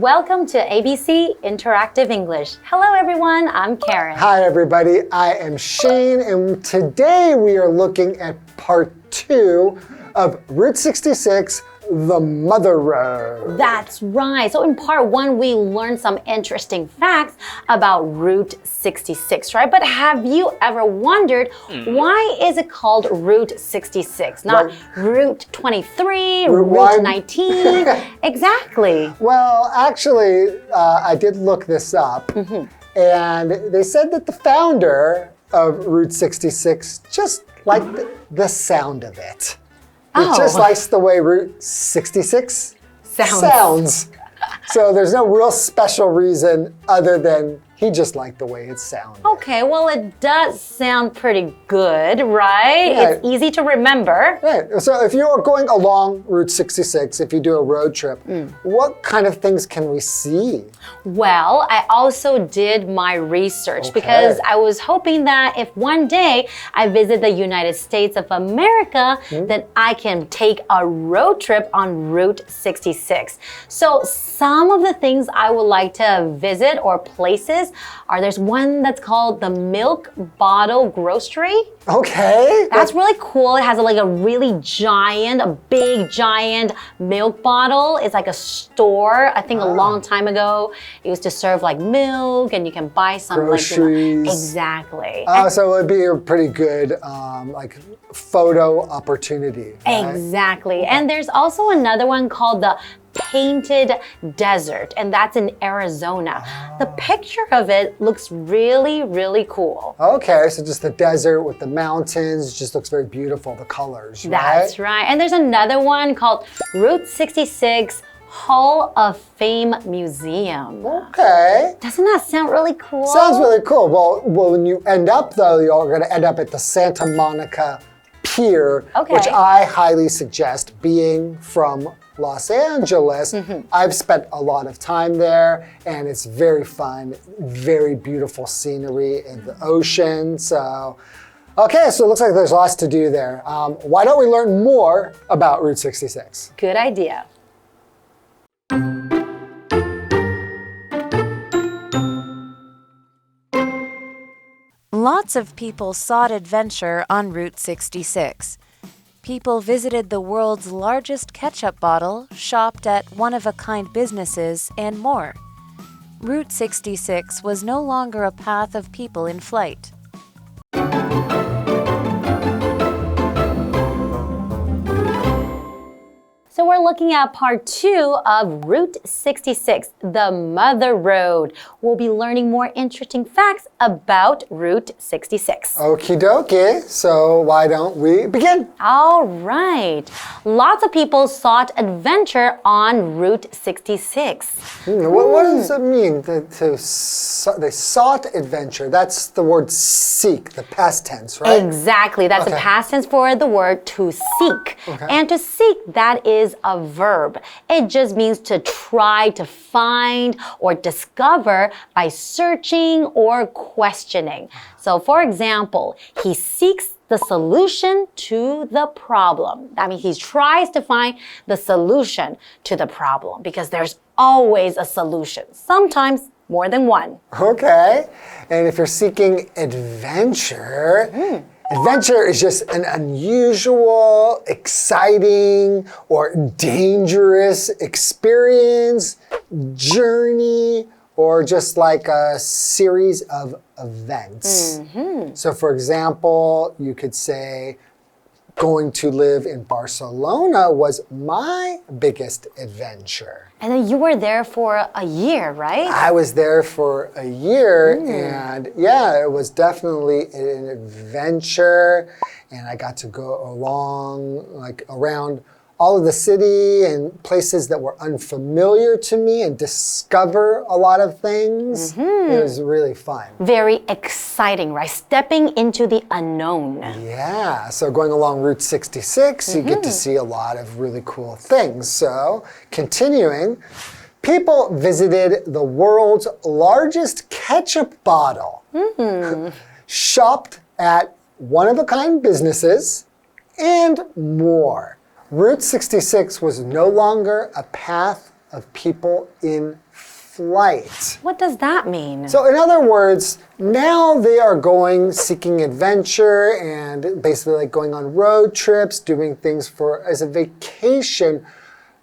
Welcome to ABC Interactive English. Hello everyone, I'm Karen. Hi everybody, I am Shane, and today we are looking at part 2 of Route 66, the Mother Road. That's right. So in part 1, we learned some interesting facts about Route 66, right? But have you ever wondered why is it called Route 66? Not Route 23, Route 19? Exactly. Well, actually, I did look this up, and they said that the founder of Route 66 just liked the sound of it. He just likes the way Route 66 sounds. So there's no real special reason other than he just liked the way it sounded. Okay, well, it does sound pretty good, right? Yeah. It's easy to remember. Right. So if you're going along Route 66, if you do a road trip, what kind of things can we see? Well, I also did my research because I was hoping that if one day I visit the United States of America, then I can take a road trip on Route 66. So some of the things I would like to visit or places there's one that's called the Milk Bottle Grocery. Okay. That's really cool. It has like a really giant, a big giant milk bottle. It's like a store. I think a long time ago, it used to serve like milk and you can buy some groceries. Like, exactly. So it would be a pretty good like photo opportunity. Right? Exactly. And there's also another one called the Painted Desert, and that's in Arizona. The picture of it looks really, really cool. Okay, so just the desert with the mountains, just looks very beautiful, the colors, right? That's right. And there's another one called Route 66 Hall of Fame Museum. Okay. Doesn't that sound really cool? Sounds really cool. Well, when you end up though, you're going to end up at the Santa Monica Pier, which I highly suggest. Being from Los Angeles, I've spent a lot of time there and it's very fun, very beautiful scenery in the ocean. So, okay, so it looks like there's lots to do there. Why don't we learn more about Route 66? Good idea. Lots of people sought adventure on Route 66. People visited the world's largest ketchup bottle, shopped at one-of-a-kind businesses, and more. Route 66 was no longer a path of people in flight. So we're looking at part 2 of Route 66, the Mother Road. We'll be learning more interesting facts about Route 66. Okie dokie, so why don't we begin? All right. Lots of people sought adventure on Route 66. What does it mean? They sought adventure. That's the word seek, the past tense, right? Exactly. That's the past tense for the word to seek. And to seek, that is a verb. It just means to try to find or discover by searching or questioning. So for example, he seeks the solution to the problem. That means he tries to find the solution to the problem because there's always a solution, sometimes more than one. Okay, and if you're seeking adventure, adventure is just an unusual, exciting, or dangerous experience, journey, or just like a series of events. So for example, you could say, going to live in Barcelona was my biggest adventure. And then you were there for a year, right? I was there for a year, and yeah, it was definitely an adventure, and I got to go along, like around all of the city and places that were unfamiliar to me and discover a lot of things. It was really fun. Very exciting, right? Stepping into the unknown. Yeah, so going along Route 66, you get to see a lot of really cool things. So, continuing, people visited the world's largest ketchup bottle, shopped at one-of-a-kind businesses, and more. Route 66 was no longer a path of people in flight. What does that mean? So in other words, now they are going seeking adventure and basically like going on road trips, doing things as a vacation,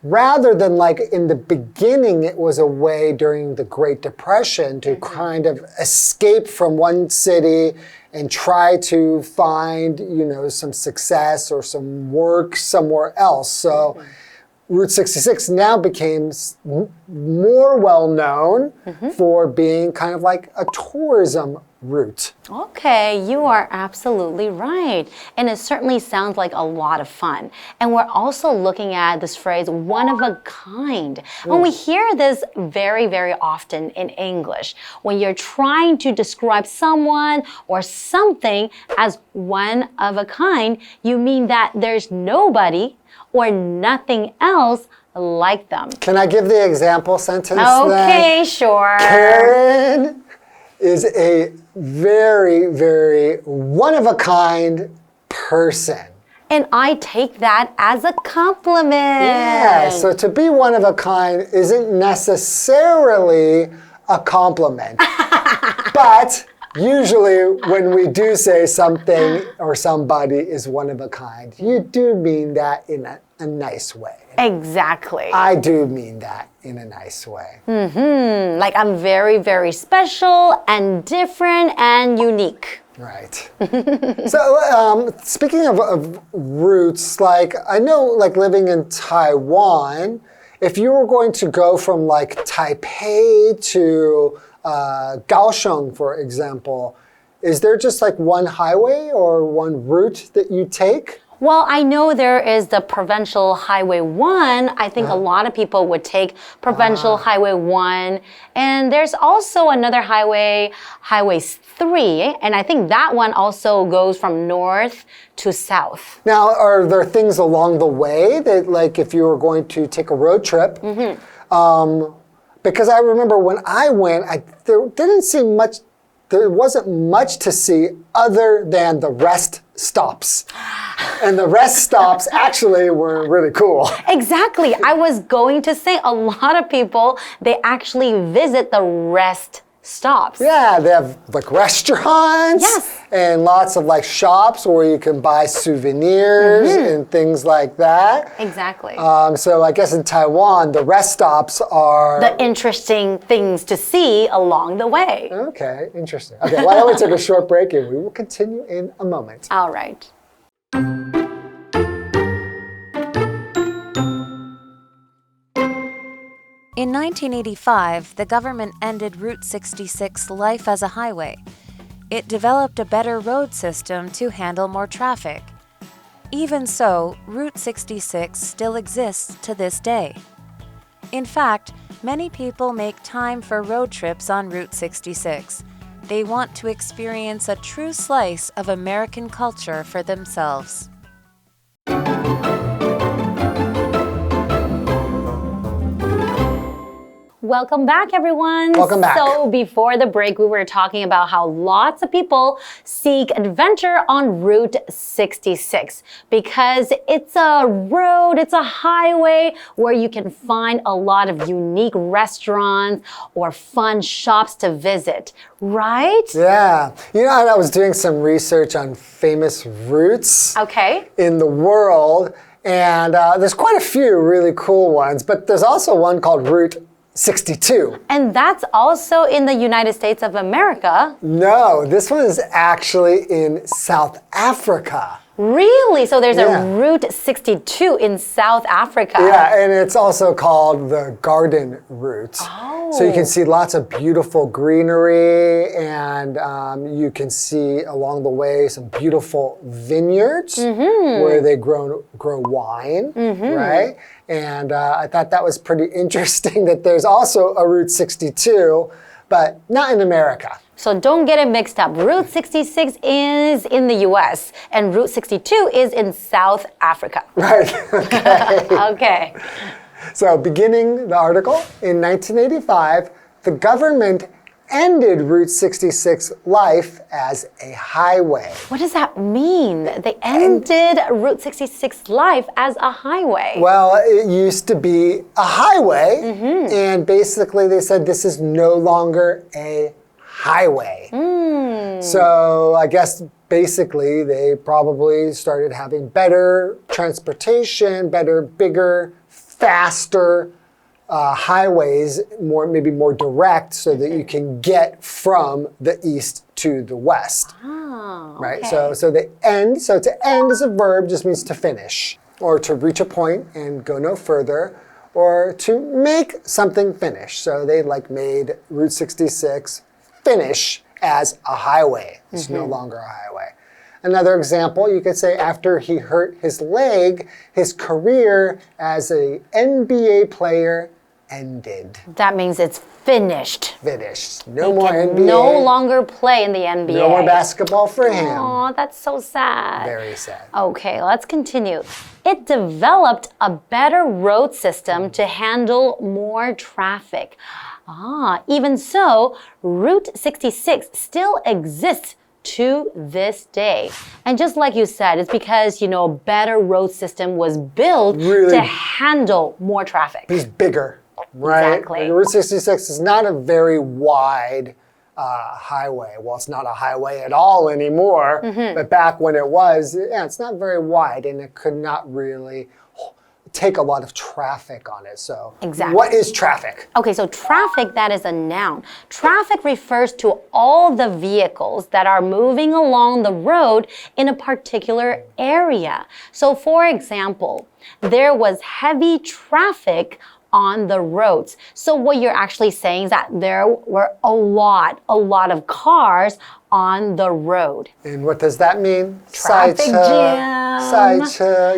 rather than like in the beginning it was a way during the Great Depression to kind of escape from one city and try to find, some success or some work somewhere else. So Route 66 now became more well known for being kind of like a tourism route. Okay, you are absolutely right. And it certainly sounds like a lot of fun. And we're also looking at this phrase, one of a kind. And we hear this very, very often in English. When you're trying to describe someone or something as one of a kind, you mean that there's nobody or nothing else like them. Can I give the example sentence Okay, sure. Karen is a very, very one-of-a-kind person. And I take that as a compliment. Yeah, so to be one of a kind isn't necessarily a compliment. But usually when we do say something or somebody is one of a kind, you do mean that in a nice way. Exactly. I do mean that in a nice way. Like I'm very, very special and different and unique. Right. So speaking of roots, like I know like living in Taiwan, if you were going to go from like Taipei to Kaohsiung, for example, is there just like one highway or one route that you take? Well, I know there is the Provincial Highway 1. I think a lot of people would take Provincial Highway 1. And there's also another highway, Highway 3. And I think that one also goes from north to south. Now, are there things along the way that, like, if you were going to take a road trip, because I remember when I went, there wasn't much to see other than the rest stops. And the rest stops actually were really cool. Exactly. I was going to say a lot of people, they actually visit the rest stops. Yeah, they have like restaurants and lots of like shops where you can buy souvenirs and things like that. Exactly. So I guess in Taiwan, the rest stops are the interesting things to see along the way. Okay, interesting. Okay, why don't we take a short break and we will continue in a moment. All right. In 1985, the government ended Route 66 life as a highway. It developed a better road system to handle more traffic. Even so, Route 66 still exists to this day. In fact, many people make time for road trips on Route 66. They want to experience a true slice of American culture for themselves. Welcome back, everyone. Welcome back. So before the break, we were talking about how lots of people seek adventure on Route 66 because it's a road, it's a highway where you can find a lot of unique restaurants or fun shops to visit, right? Yeah. You know, I was doing some research on famous routes in the world, and there's quite a few really cool ones, but there's also one called Route 62. And that's also in the United States of America. No, this one is actually in South Africa. Really? So there's a Route 62 in South Africa. Yeah, and it's also called the Garden Route. Oh. So you can see lots of beautiful greenery, and you can see along the way some beautiful vineyards where they grow wine, right? And I thought that was pretty interesting that there's also a Route 62, but not in America. So don't get it mixed up. Route 66 is in the US and Route 62 is in South Africa. Right. Okay. Okay. So beginning the article, in 1985, the government ended Route 66 life as a highway. What does that mean? They ended Route 66 life as a highway. Well, it used to be a highway, and basically they said this is no longer a highway. So I guess basically they probably started having better transportation, better, bigger, faster highways, maybe more direct, so that you can get from the east to the west. Right? Okay. So the end. So to end as a verb just means to finish, or to reach a point and go no further, or to make something finish. So they made Route 66 finish as a highway. It's no longer a highway. Another example, you could say after he hurt his leg, his career as an NBA player ended. That means it's finished. Finished. No He more can NBA. no longer play in the NBA. No more basketball for him. Oh, that's so sad. Very sad. Okay, let's continue. It developed a better road system to handle more traffic. Even so, Route 66 still exists to this day. And just like you said, it's because, a better road system was built to handle more traffic. It's bigger, right? Exactly. Route 66 is not a very wide highway. Well, it's not a highway at all anymore. But back when it was, it's not very wide, and it could not really take a lot of traffic on it. So Exactly. What is traffic? Okay, so traffic, that is a noun. Traffic refers to all the vehicles that are moving along the road in a particular area. So for example, there was heavy traffic on the roads. So what you're actually saying is that there were a lot of cars on the road. And what does that mean? Traffic jam.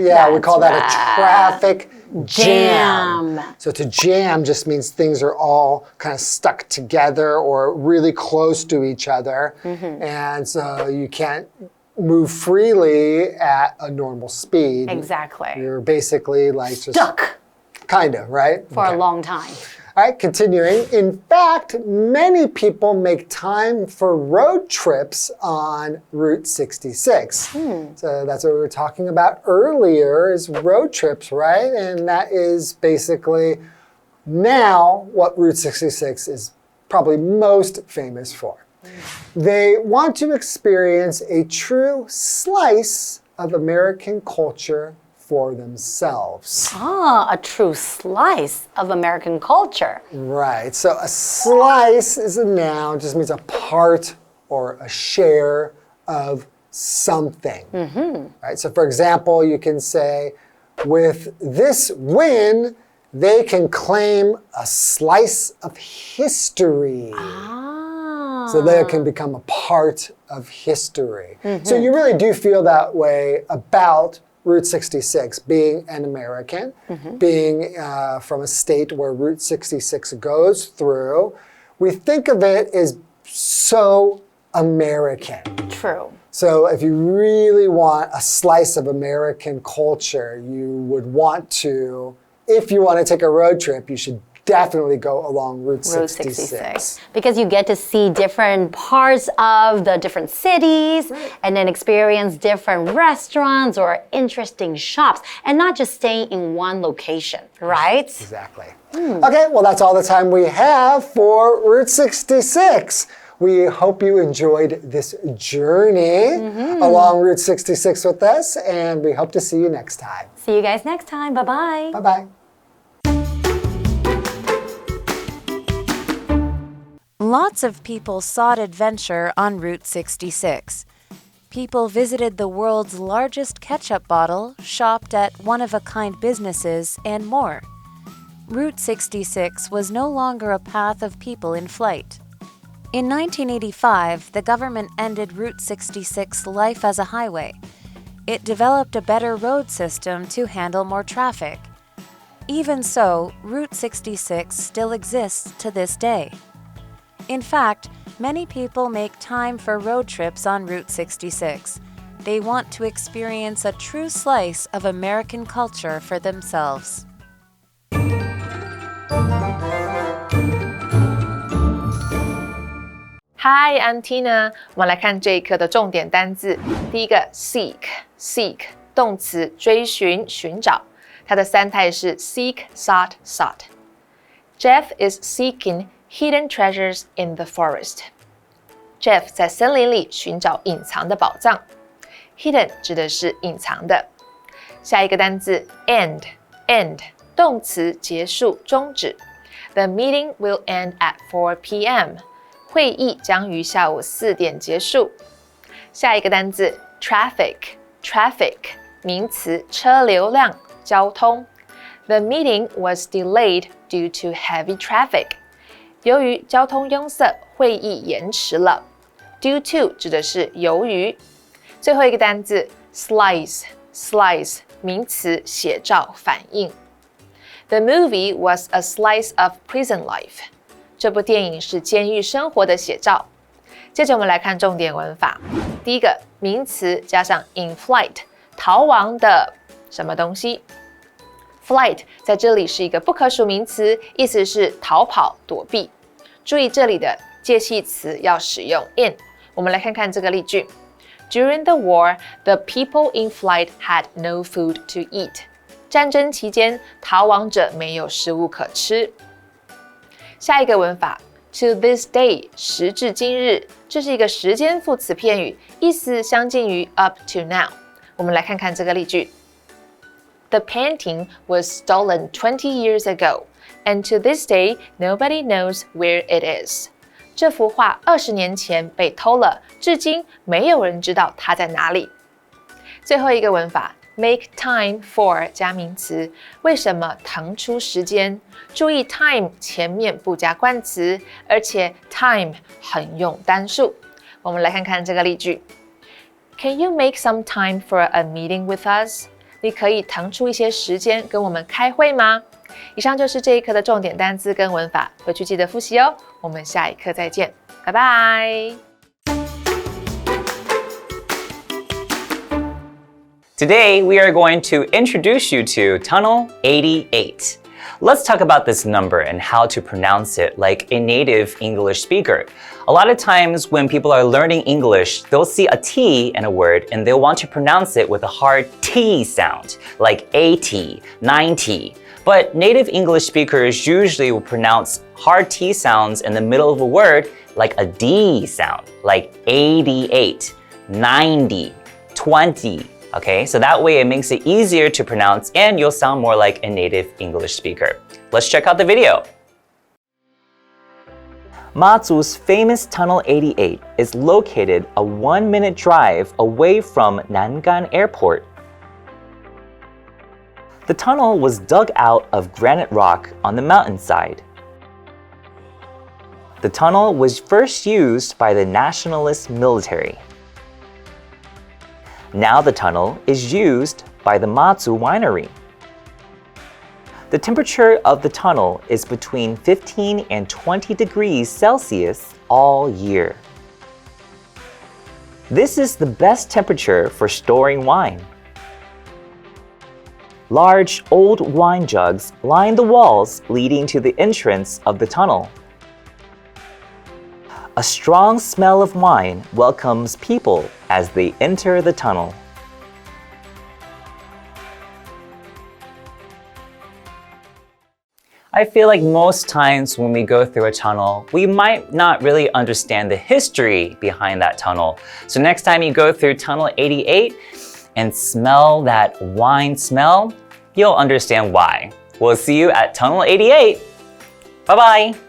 Yeah, we call that a That's traffic jam. So to jam just means things are all kind of stuck together or really close to each other. And so you can't move freely at a normal speed. Exactly. You're basically just Stuck kind of, right? for a long time. All right, continuing. In fact, many people make time for road trips on Route 66. So that's what we were talking about earlier, is road trips, right? And that is basically now what Route 66 is probably most famous for. They want to experience a true slice of American culture for themselves. A true slice of American culture. Right, so a slice is a noun, just means a part or a share of something. Right, so for example, you can say, with this win, they can claim a slice of history. So they can become a part of history. So you really do feel that way about Route 66, being an American, being from a state where Route 66 goes through. We think of it as so American. True. So if you really want a slice of American culture, you would want to, if you want to take a road trip, you should definitely go along Route 66. Because you get to see different parts of the different cities and then experience different restaurants or interesting shops and not just staying in one location, right? Exactly. Okay, well, that's all the time we have for Route 66. We hope you enjoyed this journey along Route 66 with us, and we hope to see you next time. See you guys next time. Bye-bye. Bye-bye. Lots of people sought adventure on Route 66. People visited the world's largest ketchup bottle, shopped at one-of-a-kind businesses, and more. Route 66 was no longer a path of people in flight. In 1985, the government ended Route 66 life as a highway. It developed a better road system to handle more traffic. Even so, Route 66 still exists to this day. In fact, many people make time for road trips on Route 66. They want to experience a true slice of American culture for themselves. Hi, I'm Tina. 我们来看这一课的重点单字。第一个 seek 动词追寻、寻找，它的三态是 seek, sought. Jeff is seeking hidden treasures in the forest. Jeff 在森林里寻找隐藏的宝藏。Hidden 指的是隐藏的。下一个单字 end 动词结束、终止。The meeting will end at 4 p.m. 会议将于下午4点结束。下一个单字 traffic 名词车流量、交通。The meeting was delayed due to heavy traffic. 由于交通拥塞，会议延迟了。Due to 指的是由于。最后一个单字 slice 名词写照、反映。The movie was a slice of prison life. 这部电影是监狱生活的写照。接着我们来看重点文法。第一个，名词加上 in flight， 逃亡的什么东西。Flight 在这里是一个不可数名词，意思是逃跑、躲避。注意这里的介系词要使用 in。我们来看看这个例句。During the war, the people in flight had no food to eat. 战争期间，逃亡者没有食物可吃。下一个文法 to this day 时至今日，这是一个时间副词片语，意思相近于 up to now。我们来看看这个例句。The painting was stolen 20 years ago, and to this day, nobody knows where it is. 这幅画20年前被偷了，至今没有人知道它在哪里。最后一个文法 make time for 加名词，为什么腾出时间？注意 time 前面不加冠词，而且 time 很用单数。我们来看看这个例句。Can you make some time for a meeting with us? 你可以腾出一些时间跟我们开会吗？以上就是这一课的重点单字跟文法，回去记得复习哦。我们下一课再见，拜拜。Today, we are going to introduce you to Tunnel 88. Let's talk about this number and how to pronounce it like a native English speaker. A lot of times when people are learning English, they'll see a T in a word and they'll want to pronounce it with a hard T sound, like 80, 90. But native English speakers usually will pronounce hard T sounds in the middle of a word like a D sound, like 88, 90, 20. Okay, so that way it makes it easier to pronounce and you'll sound more like a native English speaker. Let's check out the video. Matsu's famous Tunnel 88 is located a 1-minute drive away from Nangan Airport. The tunnel was dug out of granite rock on the mountainside. The tunnel was first used by the nationalist military. Now the tunnel is used by the Matsu winery. The temperature of the tunnel is between 15 and 20 degrees Celsius all year. This is the best temperature for storing wine. Large old wine jugs line the walls leading to the entrance of the tunnel. A strong smell of wine welcomes people as they enter the tunnel. I feel like most times when we go through a tunnel, we might not really understand the history behind that tunnel. So next time you go through Tunnel 88 and smell that wine smell, you'll understand why. We'll see you at Tunnel 88. Bye-bye.